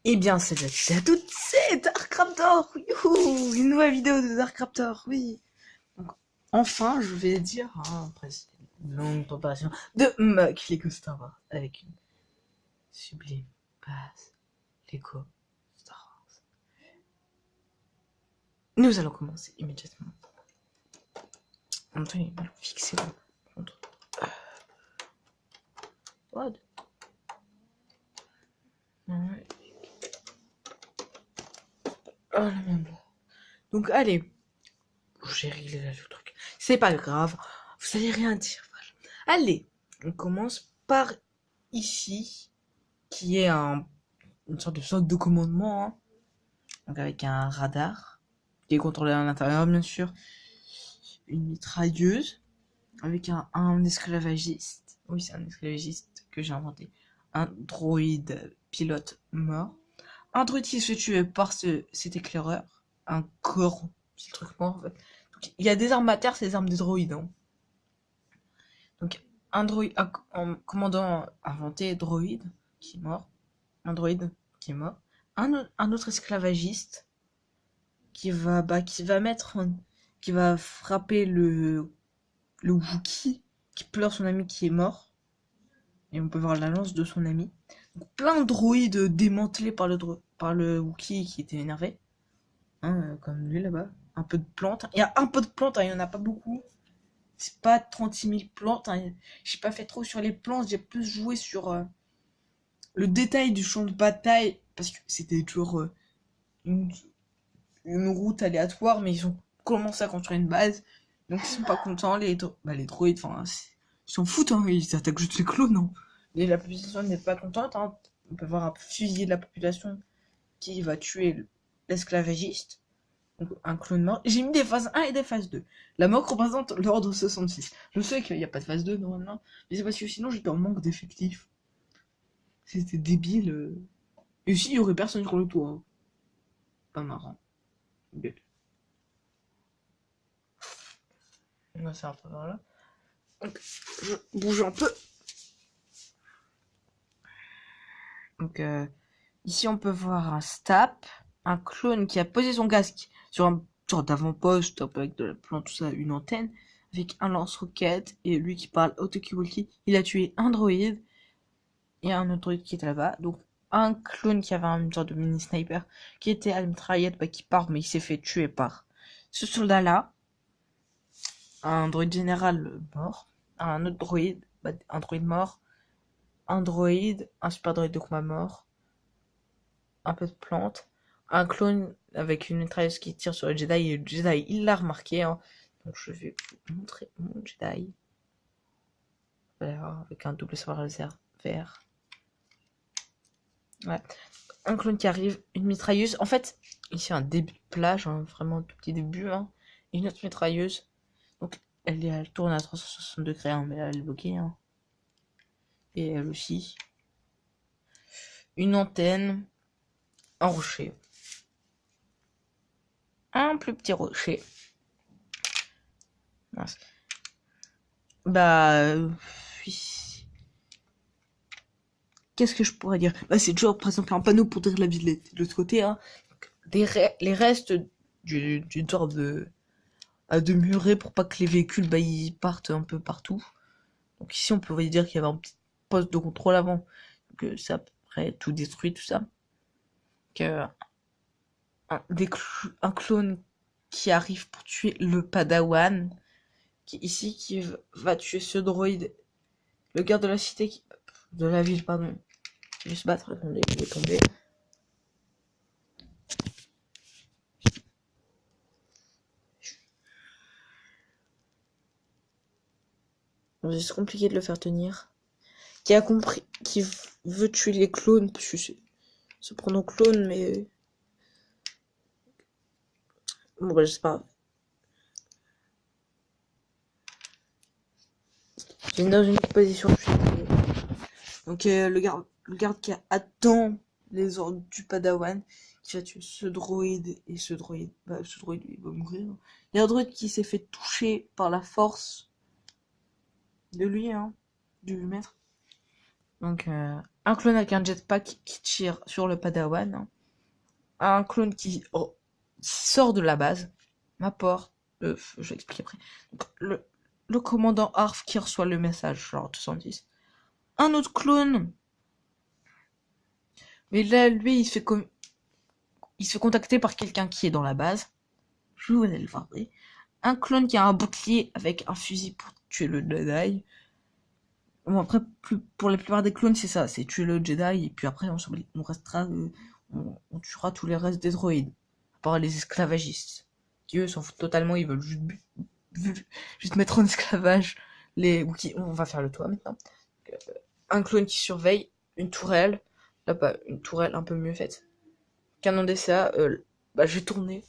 Eh bien, salut à toutes, c'est Dark Raptor. Youhou, une nouvelle vidéo de Dark Raptor, oui. Donc, enfin, je vais dire, après une longue préparation, de Mug Lego Star Wars, avec une sublime base Lego Star Wars. Nous allons commencer immédiatement. En même temps, il est mal fixé là. Contre. What? Ouais. Oh la merde. Donc, allez. J'ai réglé là le truc. C'est pas grave. Vous allez rien dire. Voilà. Allez. On commence par ici, qui est une sorte de centre de commandement, hein. Donc avec un radar, qui est contrôlé à l'intérieur, bien sûr. Une mitrailleuse, avec un esclavagiste. Oui, c'est un esclavagiste que j'ai inventé. Un droïde pilote mort. Un droïde qui se fait tuer par cet éclaireur. Un corps, c'est le truc mort en fait. Donc, il y a des armes à terre, c'est des armes des droïdes, hein. Donc un droïde, un commandant inventé droïde qui est mort. Un droïde qui est mort. Un autre esclavagiste qui va qui va frapper le Wookie qui pleure son ami qui est mort. Et on peut voir la lance de son ami. Donc, plein de droïdes démantelés par le Wookie qui était énervé. Hein, comme lui là-bas. Un peu de plantes. Il y a un peu de plantes, hein, il n'y en a pas beaucoup. C'est pas 36 000 plantes. Hein. J'ai pas fait trop sur les plantes, j'ai plus joué sur le détail du champ de bataille. Parce que c'était toujours une, une route aléatoire, mais ils ont commencé à construire une base. Donc ils sont pas contents, les droïdes, enfin, ils s'en foutent, hein, ils attaquent juste les clones, hein. Et la population n'est pas contente, hein. On peut voir un fusil de la population qui va tuer l'esclavagiste. Donc un clone mort. J'ai mis des phases 1 et des phases 2. La mort représente l'ordre 66. Je sais qu'il n'y a pas de phase 2 normalement, mais c'est parce que sinon j'étais en manque d'effectifs. C'était débile. Et aussi il y aurait personne sur le toit, hein. Pas marrant. Okay. On va faire un peu par là. Donc, je bouge un peu. Donc, ici, on peut voir un Stap, un clone qui a posé son casque sur un genre d'avant-poste, un peu avec de la plante, tout ça, une antenne, avec un lance-roquette, et lui qui parle au talkie-walkie. Il a tué un droïde, et un autre droïde qui était là-bas. Donc, un clone qui avait une sorte de mini-sniper, qui était à la mitraillette, qui part, mais il s'est fait tuer par ce soldat-là. Un droïde général mort, un autre droïde, un droïde mort, un droïde, un super droïde de combat mort, un peu de plantes, un clone avec une mitrailleuse qui tire sur le Jedi, et le Jedi il l'a remarqué, hein. Donc je vais vous montrer mon Jedi. Voilà, avec un double sabre laser vert. Ouais. Un clone qui arrive, une mitrailleuse. En fait, ici un début de plage, hein, vraiment un tout petit début, hein. Une autre mitrailleuse. Donc elle tourne à 360 degrés, hein, mais là elle est bloquée, hein. Et elle aussi. Une antenne. Un rocher. Un plus petit rocher. Mince. Oui. Qu'est-ce que je pourrais dire? C'est toujours, par exemple, un panneau pour dire la ville de l'autre côté, hein. Les restes d'une sorte de muret pour pas que les véhicules, ils partent un peu partout. Donc ici, on peut dire qu'il y avait un petit poste de contrôle avant, que ça après tout détruit, tout ça. Que un clone qui arrive pour tuer le Padawan, qui va tuer ce droïde, le garde de la cité, de la ville, pardon, qui veut se battre. Attendez, il est tombé. C'est compliqué de le faire tenir. Qui a compris, qui veut tuer les clones, parce que se prendre au clone, mais bon, je sais pas. J'ai dans une position, je suis désolée. Donc le garde qui attend les ordres du Padawan, qui va tuer ce droïde, et ce droïde il va mourir. Il y a un droïde qui s'est fait toucher par la force de lui, hein, du maître. Donc, un clone avec un jetpack qui tire sur le padawan. Hein. Un clone qui sort de la base. M'apporte. Je vais expliquer après. Donc, le commandant Arf qui reçoit le message, genre 210. Un autre clone. Mais là, lui, il se fait contacter par quelqu'un qui est dans la base. Je vous allez le voir. Un clone qui a un bouclier avec un fusil pour tuer le Jedi. Bon, après, pour la plupart des clones, c'est ça, c'est tuer le Jedi, et puis après, on restera, on tuera tous les restes des droïdes. À part les esclavagistes. Qui eux s'en foutent totalement, ils veulent juste mettre en esclavage les Wookiees. On va faire le toit maintenant. Un clone qui surveille, une tourelle, là-bas, une tourelle un peu mieux faite. Canon DCA, je vais tourner.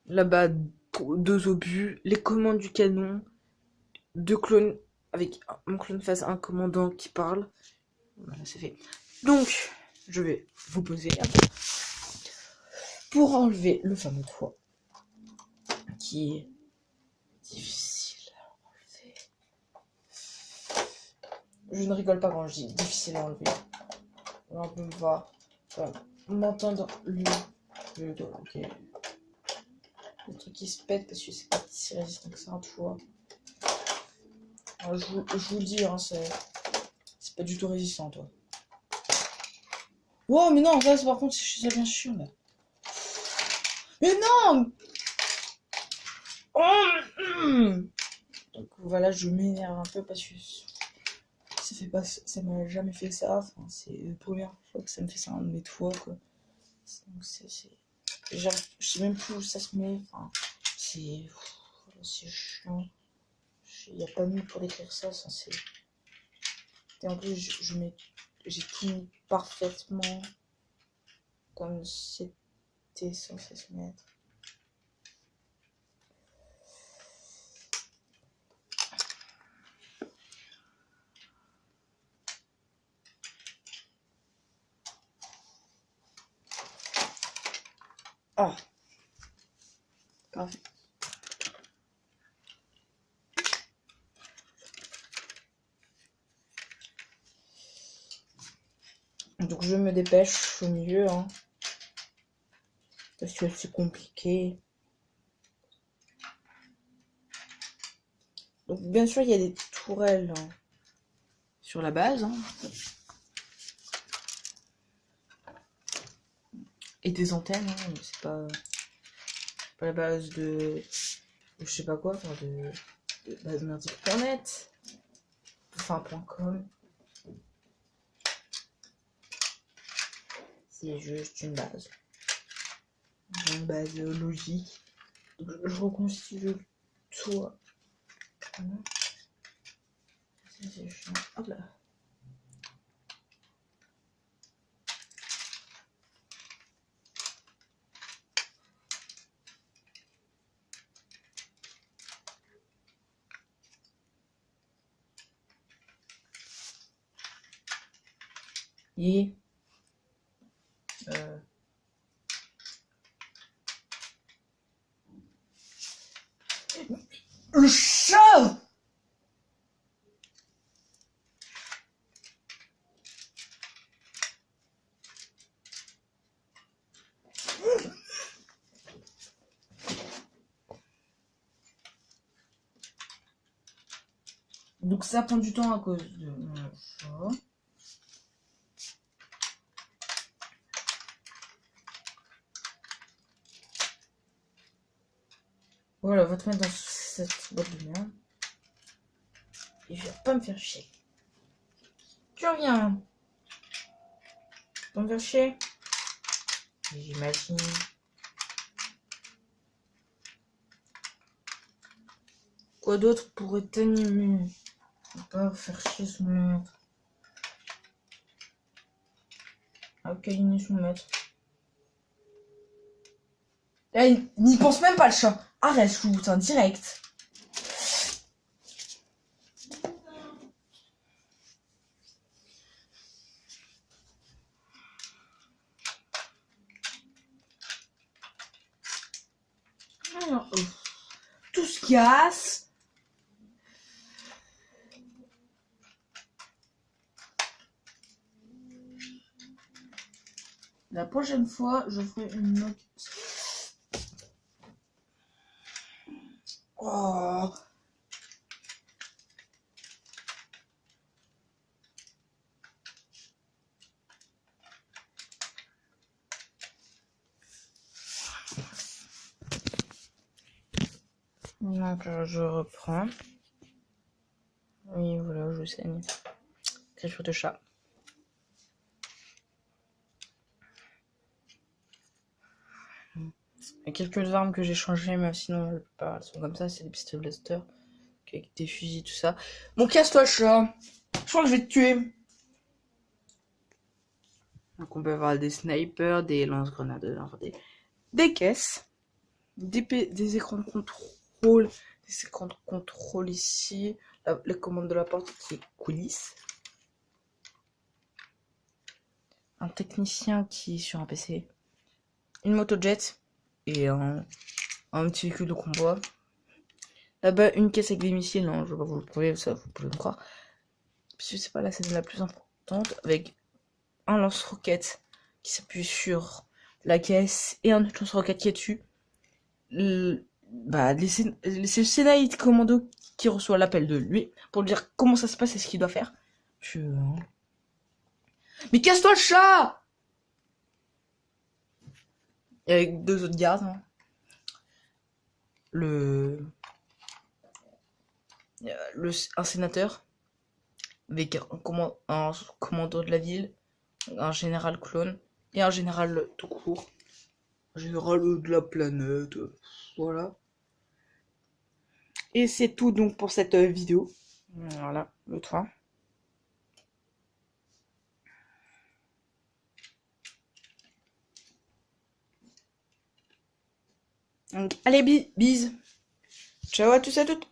Là-bas, 2 obus, les commandes du canon, 2 clones avec mon clone face un commandant qui parle. Voilà, c'est fait. Donc, je vais vous poser pour enlever le fameux toit qui est difficile à enlever. Je ne rigole pas quand je dis difficile à enlever. Alors, on va m'entendre lui. Ok. Le truc qui se pète parce que c'est pas si résistant que ça, un toit. Alors, je vous le dis, hein, c'est pas du tout résistant, toi. Wow, mais non, ça, par contre, ça bien chiant, là. Mais non! Oh, Donc voilà, je m'énerve un peu parce que ça m'a jamais fait ça. Enfin, c'est la première fois que ça me fait ça un de mes toits, quoi. Donc genre, je sais même plus où ça se met. Enfin, c'est chiant. Il n'y a pas mieux pour décrire ça. Et en plus, j'ai tout mis parfaitement comme c'était censé se mettre. Ah, parfait. Donc je me dépêche au milieu, hein, parce que c'est compliqué. Donc bien sûr il y a des tourelles hein, sur la base, hein, et des antennes. Hein, c'est pas la base de je sais pas quoi, enfin de base merdique.net, enfin .com. C'est juste une base logique. Donc, je reconstitue le toit. Voilà. Ça c'est chiant. Hop là. Et le chat. Donc ça prend du temps à cause de mon chat. Voilà, on va te mettre dans cette boîte de merde. Et je vais pas me faire chier. Tu reviens. Pas me faire chier. J'imagine. Quoi d'autre pourrait t'animer? Pas faire chier son maître. Ah, câliner son maître. Là, il n'y pense même pas le chat. Arrête, chou, c'est un direct. Alors, tout se casse. La prochaine fois, je ferai une note. Oh. Donc, je reprends. Oui, voilà, je saigne. Crève de chat. Il y a quelques armes que j'ai changées, mais sinon, la plupart, elles sont comme ça. C'est des pistolets blaster, avec des fusils, tout ça. Bon, casse-toi, chat. Je crois que je vais te tuer. Donc, on peut avoir des snipers, des lance-grenades, des caisses, des écrans de contrôle, des écrans de contrôle ici, la commande de la porte qui est coulisses. Un technicien qui est sur un PC, une motojet et un petit véhicule de combat. Là-bas, une caisse avec des missiles, non, je vais pas vous le prouver, ça vous pouvez me croire. Puisque c'est pas la scène la plus importante, avec un lance-roquette qui s'appuie sur la caisse et un autre lance-roquette qui est dessus. C'est le Sénaïd Commando qui reçoit l'appel de lui pour lui dire comment ça se passe et ce qu'il doit faire. Mais casse-toi le chat! Et avec deux autres gardes. Hein. Un sénateur avec un commandant de la ville, un général clone et un général tout court. Un général de la planète. Voilà. Et c'est tout donc pour cette vidéo. Voilà, le toit. Donc, allez, bise. Ciao à tous et à toutes.